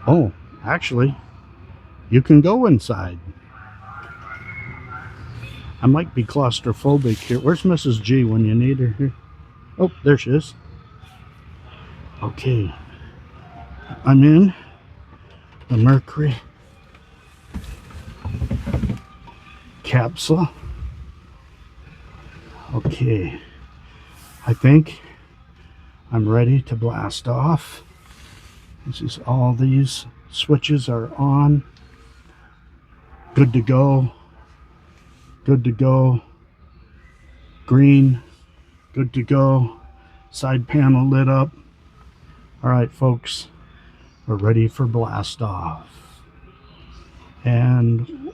Oh, actually, you can go inside. I might be claustrophobic here. Where's Mrs. G when you need her here? Oh, there she is. Okay, I'm in the Mercury capsule. Okay, I think I'm ready to blast off. This is all these switches are on. Good to go. Good to go. Green. Good to go. Side panel lit up. All right, folks, we're ready for blast off. And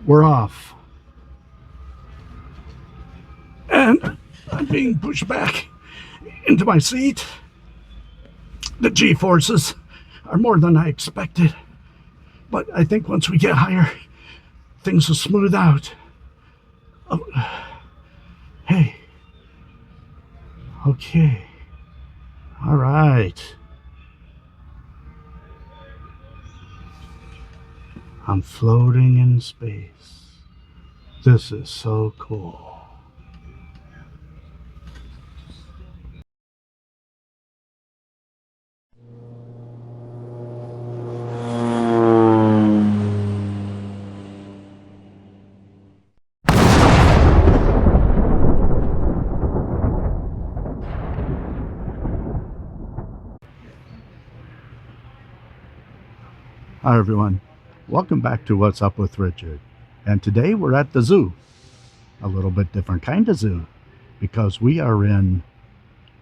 we're off. And I'm being pushed back into my seat. The G-forces are more than I expected. But I think once we get higher, things will smooth out. Oh, hey. Okay. All right. I'm floating in space. This is so cool. Hi everyone, welcome back to What's Up with Richard. And today we're at the zoo. A little bit different kind of zoo because we are in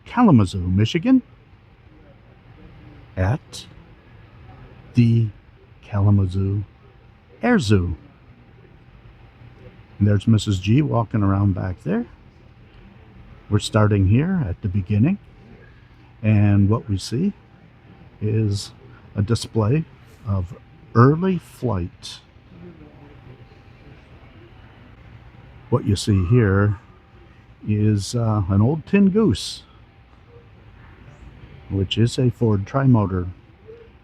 Kalamazoo, Michigan at the Kalamazoo Air Zoo. And there's Mrs. G walking around back there. We're starting here at the beginning, and what we see is a display of early flight. What you see here is an old tin goose, which is a Ford trimotor.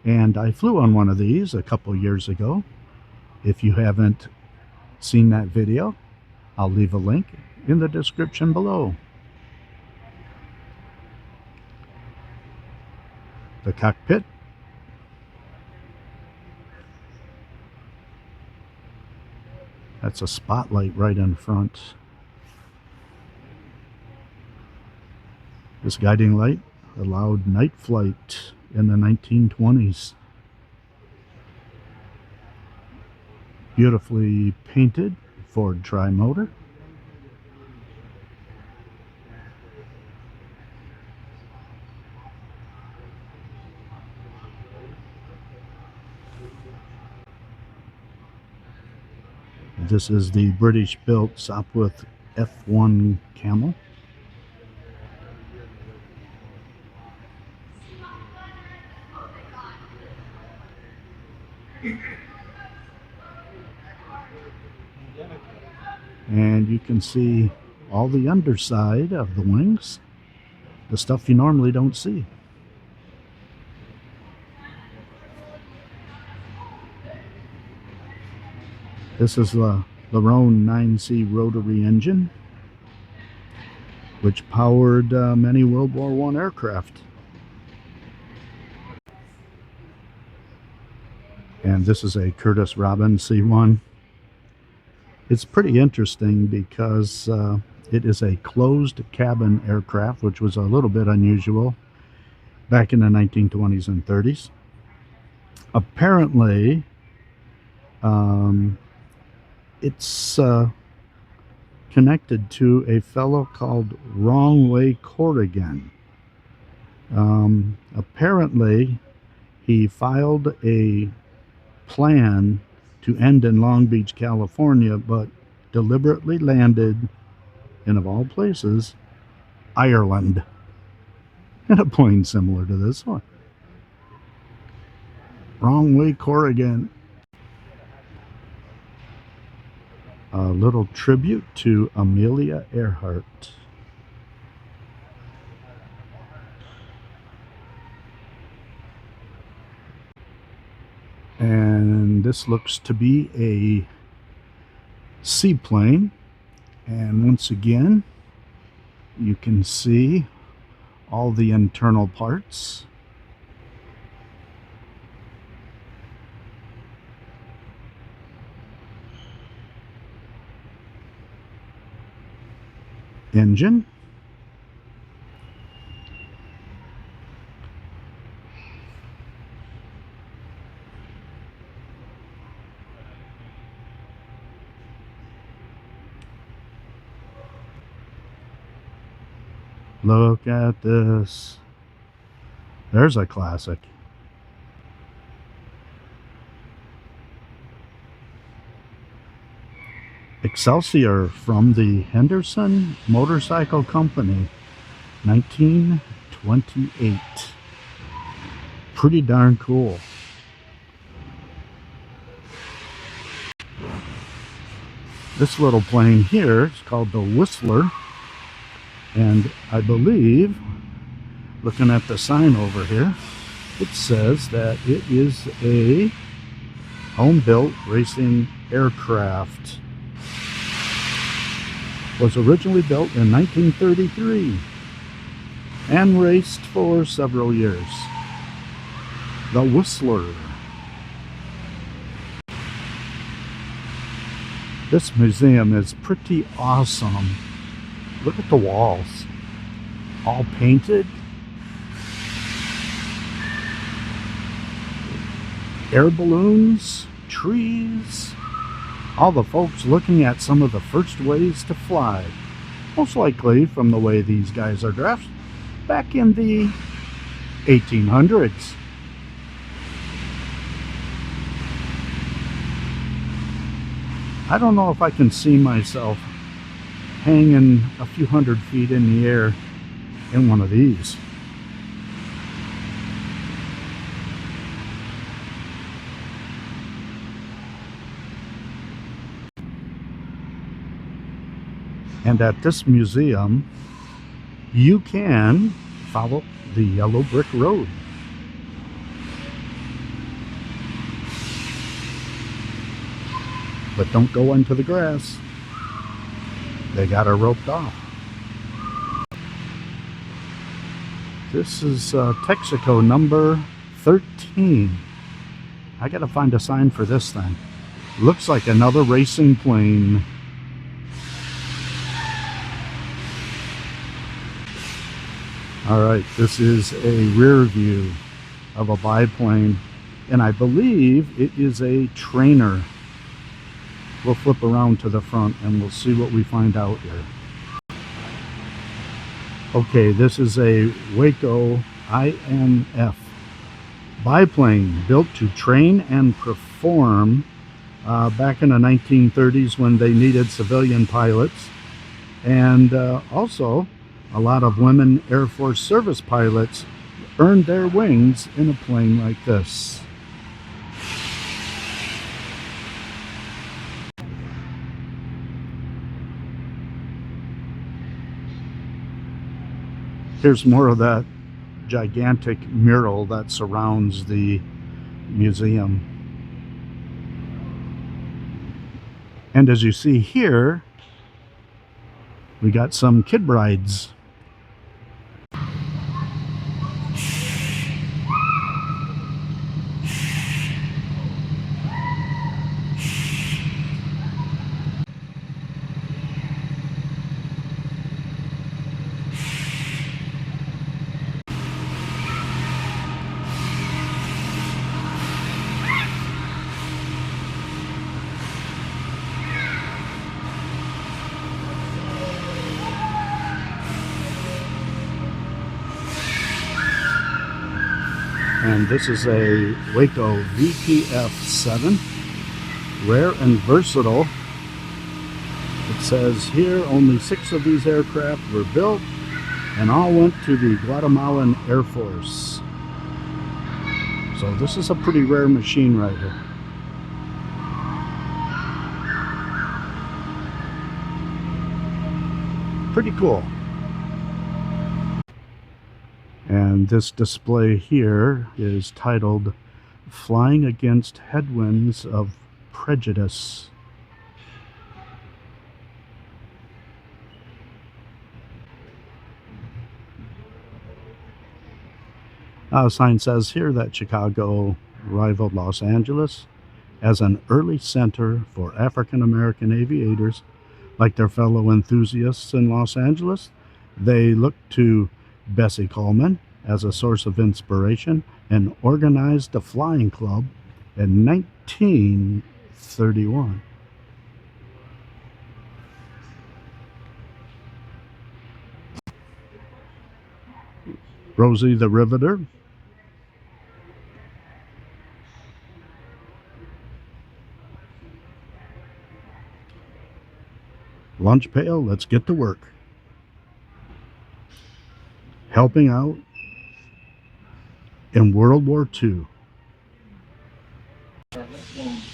And I flew on one of these a couple years ago. If you haven't seen that video, I'll leave a link in the description below. The cockpit. That's a spotlight right in front. This guiding light allowed night flight in the 1920s. Beautifully painted Ford trimotor. This is the British-built Sopwith F1 Camel. And you can see all the underside of the wings, the stuff you normally don't see. This is the Larone 9C rotary engine, which powered many World War I aircraft. And this is a Curtiss Robin C1. It's pretty interesting because it is a closed cabin aircraft, which was a little bit unusual back in the 1920s and 30s. Apparently, it's connected to a fellow called Wrong Way Corrigan. Apparently, he filed a plan to end in Long Beach, California, but deliberately landed in, of all places, Ireland, in a plane similar to this one. Wrong Way Corrigan. A little tribute to Amelia Earhart. And this looks to be a seaplane. And once again, you can see all the internal parts. Engine. Look at this. There's a classic. Excelsior from the Henderson Motorcycle Company, 1928. Pretty darn cool. This little plane here is called the Whistler, and I believe, looking at the sign over here, it says that it is a home-built racing aircraft. Was originally built in 1933 and raced for several years. The Whistler. This museum is pretty awesome. Look at the walls, all painted. Air balloons, trees. All the folks looking at some of the first ways to fly, most likely from the way these guys are dressed back in the 1800s. I don't know if I can see myself hanging a few hundred feet in the air in one of these. And at this museum, you can follow the yellow brick road. But don't go into the grass. They got her roped off. This is Texaco number 13. I gotta find a sign for this thing. Looks like another racing plane. Alright, this is a rear view of a biplane, and I believe it is a trainer. We'll flip around to the front and we'll see what we find out here. Okay, this is a Waco INF biplane built to train and perform back in the 1930s when they needed civilian pilots, and also a lot of women Air Force service pilots earned their wings in a plane like this. Here's more of that gigantic mural that surrounds the museum. And as you see here, we got some kid rides. And this is a Waco VPF-7, rare and versatile. It says here only 6 of these aircraft were built and all went to the Guatemalan Air Force. So this is a pretty rare machine right here. Pretty cool. And this display here is titled flying against headwinds of prejudice. A sign says here that Chicago rivaled Los Angeles as an early center for African American aviators. Like their fellow enthusiasts in Los Angeles, they looked to Bessie Coleman as a source of inspiration and organized a flying club in 1931. Rosie the Riveter. Lunch pail, let's get to work. Helping out in World War II.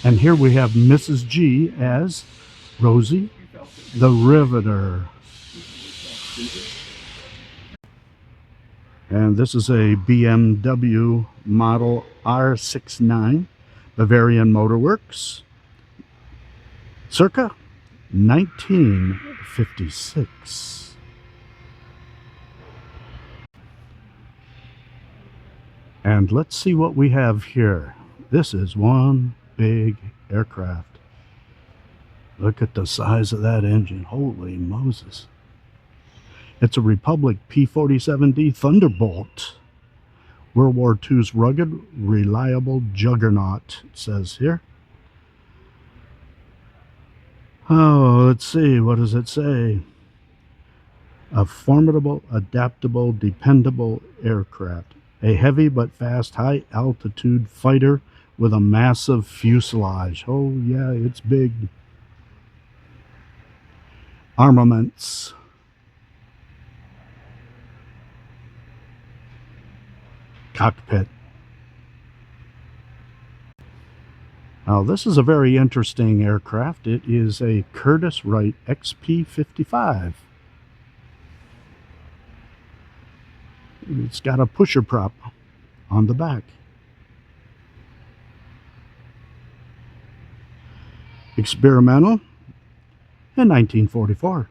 And here we have Mrs. G as Rosie the Riveter. And this is a BMW Model R69 Bavarian Motorworks, circa 1956. And let's see what we have here. This is one big aircraft. Look at the size of that engine. Holy Moses. It's a Republic P-47D Thunderbolt. World War II's rugged, reliable juggernaut, it says here. Oh, let's see. What does it say? A formidable, adaptable, dependable aircraft. A heavy but fast, high-altitude fighter with a massive fuselage. Oh, yeah, it's big. Armaments. Cockpit. Now, this is a very interesting aircraft. It is a Curtiss-Wright XP-55. It's got a pusher prop on the back. Experimental in 1944.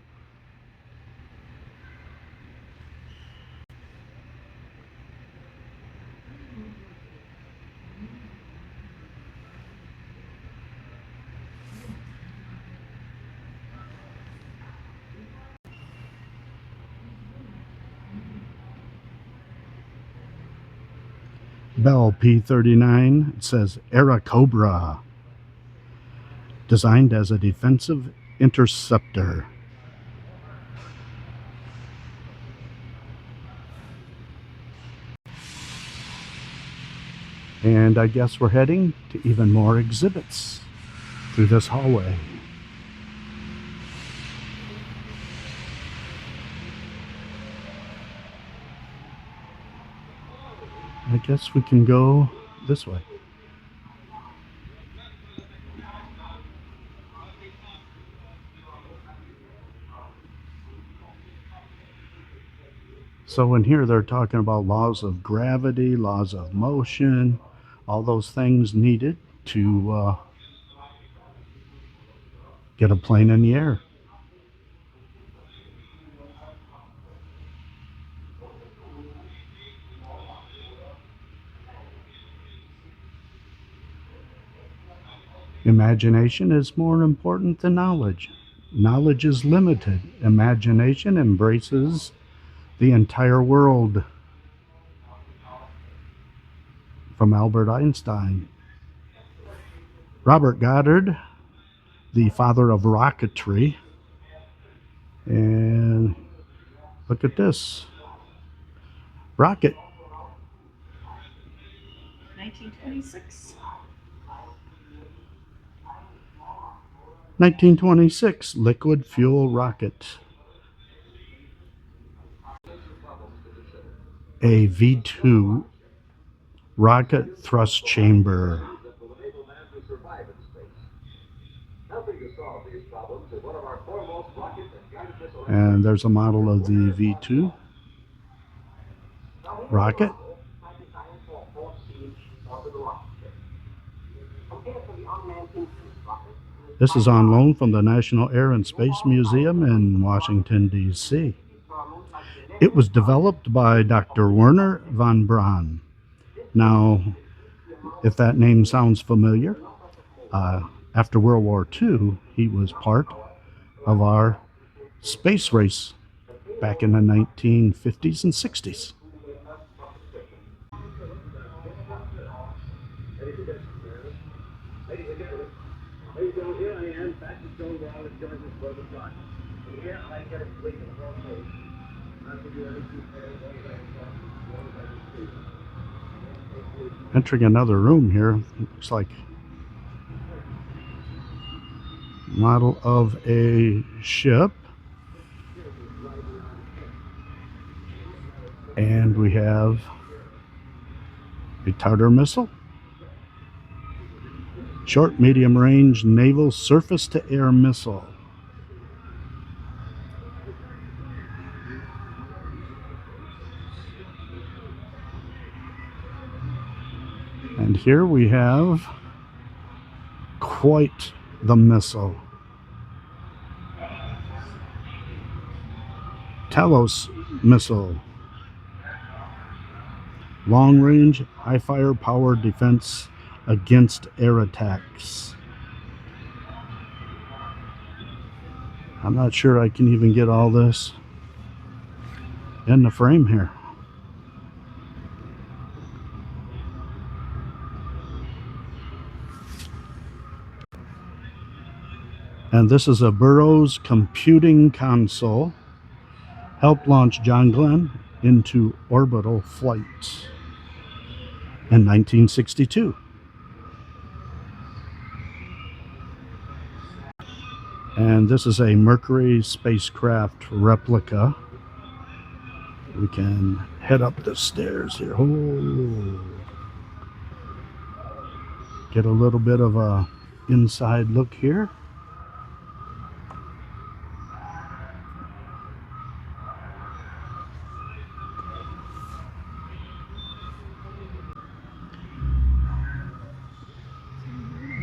Bell P-39, it says Era Cobra, designed as a defensive interceptor. And I guess we're heading to even more exhibits through this hallway. I guess we can go this way. So in here they're talking about laws of gravity, laws of motion, all those things needed to get a plane in the air. Imagination is more important than knowledge. Knowledge is limited. Imagination embraces the entire world. From Albert Einstein. Robert Goddard, the father of rocketry. And look at this. Rocket. 1926. 1926, liquid fuel rocket. A V2 rocket thrust chamber. And there's a model of the V2 rocket. This is on loan from the National Air and Space Museum in Washington, D.C. It was developed by Dr. Werner von Braun. Now, if that name sounds familiar, after World War II, he was part of our space race back in the 1950s and 60s. Entering another room here, looks like model of a ship. And we have a Tartar missile, short medium range naval surface to air missile. And here we have quite the missile. Talos missile. Long range, high firepower defense against air attacks. I'm not sure I can even get all this in the frame here. And this is a Burroughs computing console. Helped launch John Glenn into orbital flight in 1962. And this is a Mercury spacecraft replica. We can head up the stairs here. Oh. Get a little bit of a inside look here.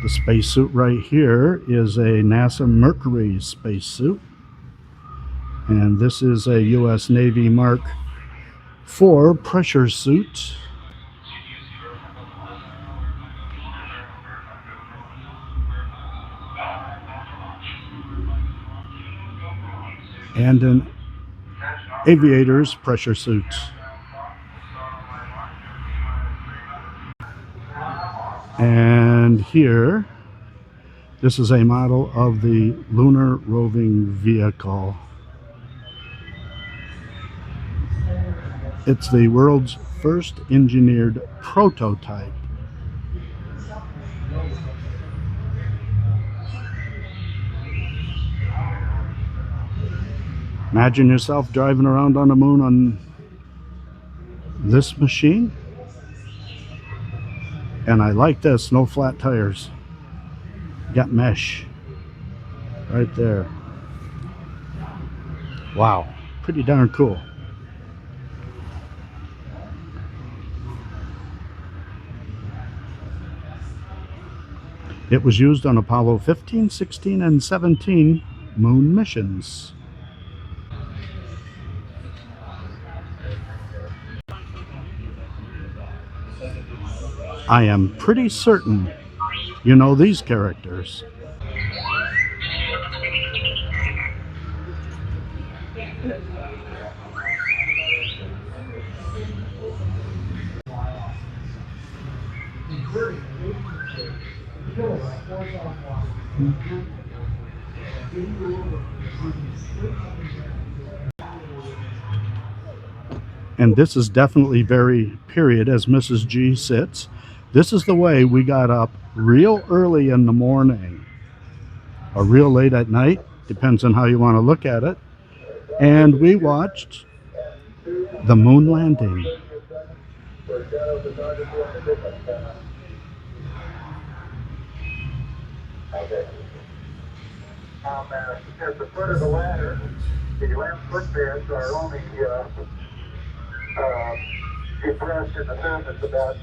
The spacesuit right here is a NASA Mercury spacesuit. And this is a U.S. Navy Mark IV pressure suit. And an aviator's pressure suit. And here, this is a model of the Lunar Roving Vehicle. It's the world's first engineered prototype. Imagine yourself driving around on the moon on this machine. And I like this, no flat tires. Got mesh right there. Wow, pretty darn cool. It was used on Apollo 15, 16, and 17 moon missions. I am pretty certain you know these characters. And this is definitely very period as Mrs. G sits. This is the way we got up real early in the morning or real late at night, depends on how you want to look at it. And we watched the moon landing. At the foot of the ladder, the lamp footbeds are only depressed in the surface about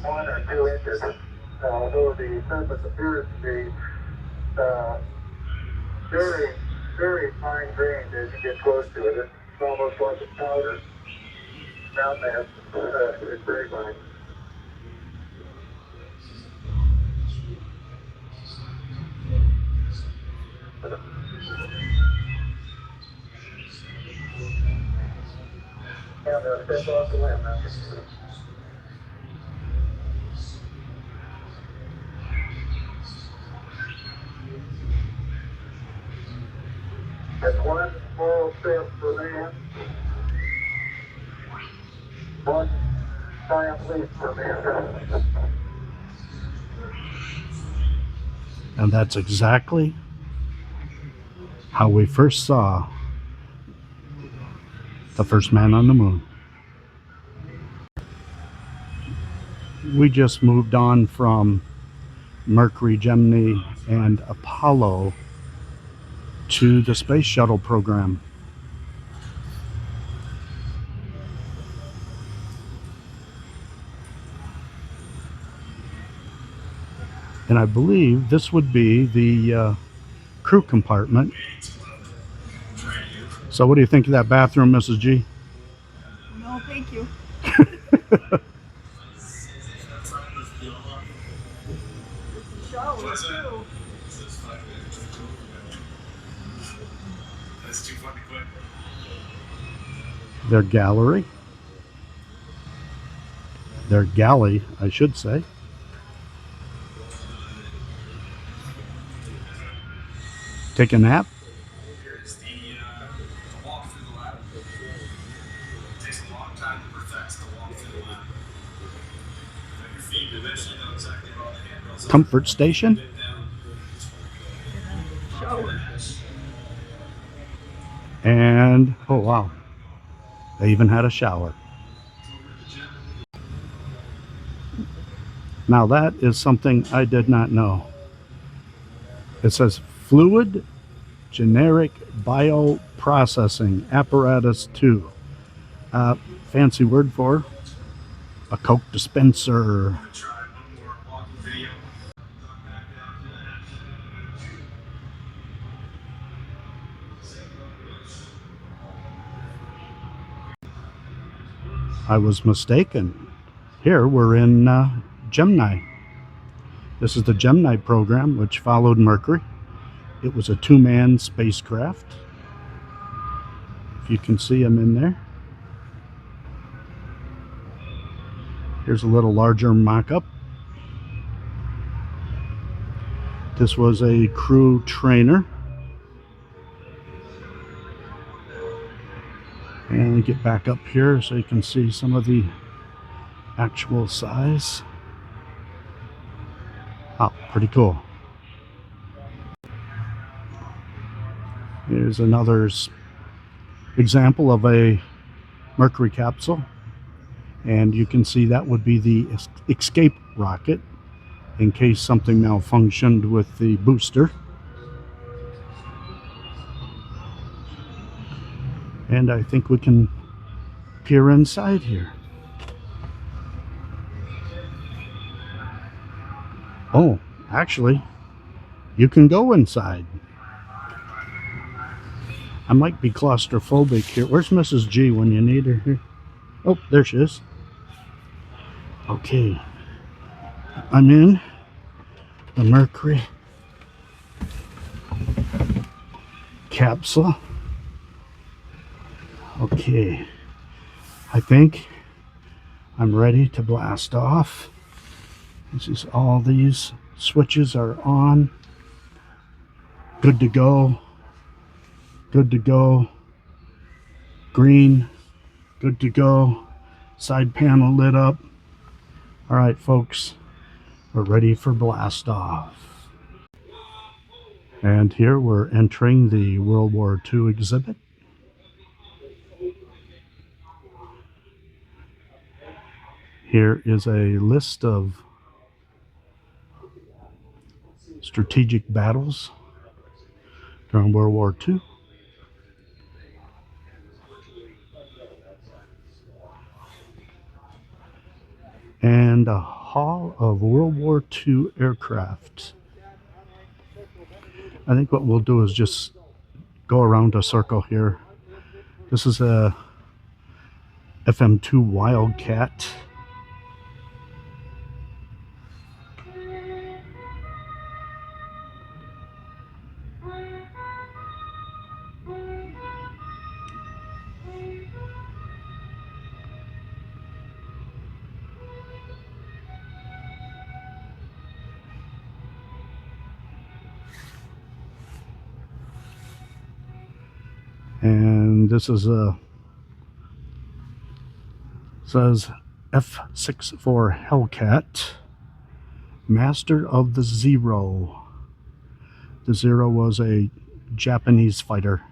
1 or 2 inches. Although the surface appears to be uh, very, very fine grained as you get close to it. It's almost like a powder ground mass. It's very fine. And step off the land now. That's one small step for man, one giant leap for man. And that's exactly how we first saw the first man on the moon. We just moved on from Mercury, Gemini, and Apollo to the space shuttle program. And I believe this would be the crew compartment. So what do you think of that bathroom, Mrs. G? No, thank you. Shower too. Their gallery. Their galley, I should say. Take a nap. Here's the walk through the lab. It takes a long time to perfect the walk through the lab. Your feet eventually know exactly where all the handrails are. Comfort station. Shower. And, oh wow, they even had a shower. Now that is something I did not know. It says Fluid Generic Bioprocessing Apparatus 2. Fancy word for a Coke dispenser. Try one more walking video. I was mistaken. Here we're in Gemini. This is the Gemini program, which followed Mercury. It was a two-man spacecraft. If you can see him in there. Here's a little larger mock-up. This was a crew trainer. And we get back up here so you can see some of the actual size. Oh, pretty cool. Here's another example of a Mercury capsule. And you can see that would be the escape rocket in case something malfunctioned with the booster. And I think we can peer inside here. Oh, actually, you can go inside. I might be claustrophobic here. Where's Mrs. G when you need her here? Oh, there she is. Okay. I'm in the Mercury capsule. Okay. I think I'm ready to blast off. This is all these switches are on. Good to go. Good to go. Green. Good to go. Side panel lit up. All right, folks. We're ready for blast off. And here we're entering the World War II exhibit. Here is a list of strategic battles during World War II. And a Hall of World War II Aircraft. I think what we'll do is just go around a circle here. This is a FM2 Wildcat. And this is a, says F-64 Hellcat, Master of the Zero. The Zero was a Japanese fighter.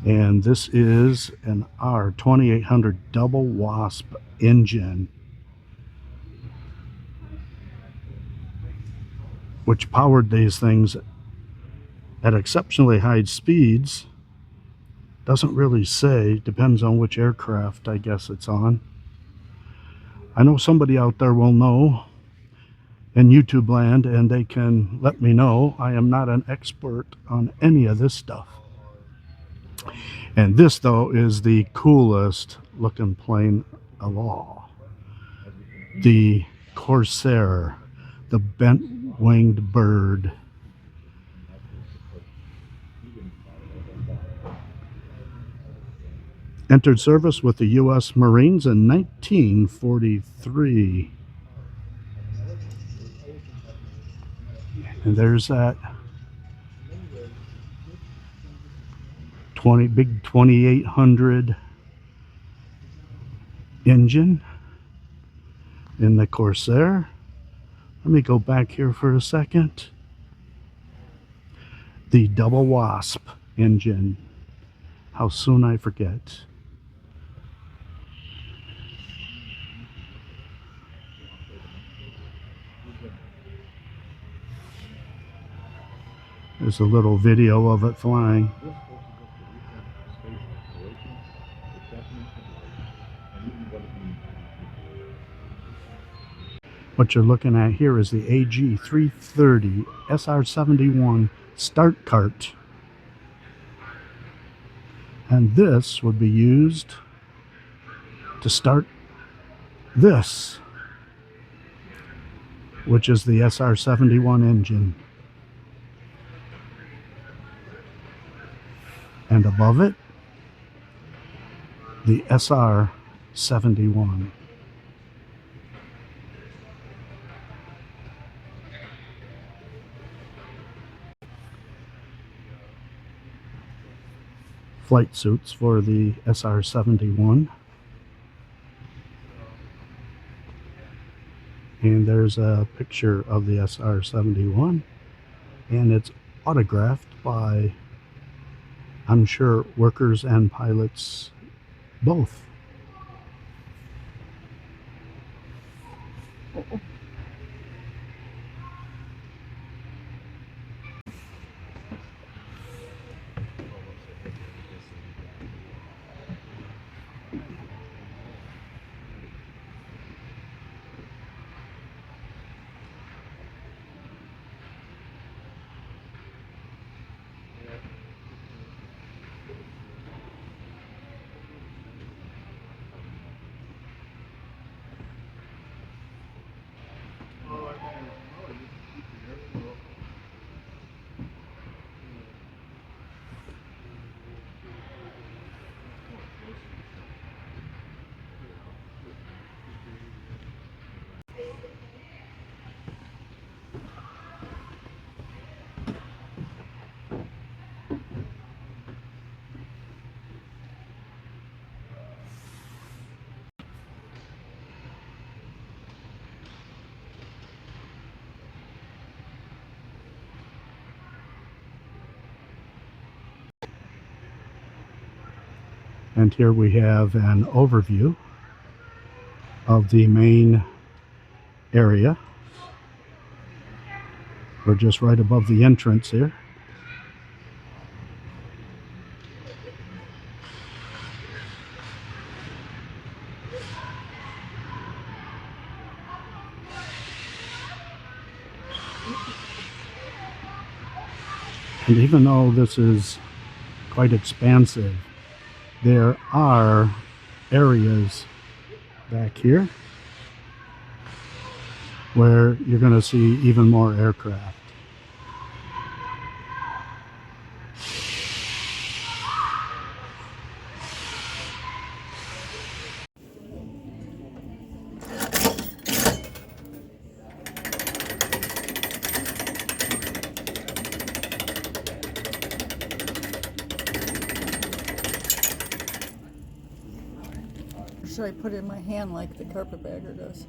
And this is an R2800 double wasp engine, which powered these things at exceptionally high speeds. Doesn't really say, depends on which aircraft I guess it's on. I know somebody out there will know in YouTube land, and they can let me know. I am not an expert on any of this stuff. And this, though, is the coolest looking plane of all. The Corsair, the bent-winged bird. Entered service with the U.S. Marines in 1943. And there's that big 2800 engine in the Corsair. Let me go back here for a second. The double wasp engine. How soon I forget. There's a little video of it flying. What you're looking at here is the AG330 SR-71 start cart. And this would be used to start this, which is the SR-71 engine. And above it, the SR-71. Flight suits for the SR-71. And there's a picture of the SR-71, and it's autographed by, I'm sure, workers and pilots both. And here we have an overview of the main area. We're just right above the entrance here. And even though this is quite expansive, there are areas back here where you're going to see even more aircraft. Or should I put it in my hand like the carpetbagger does?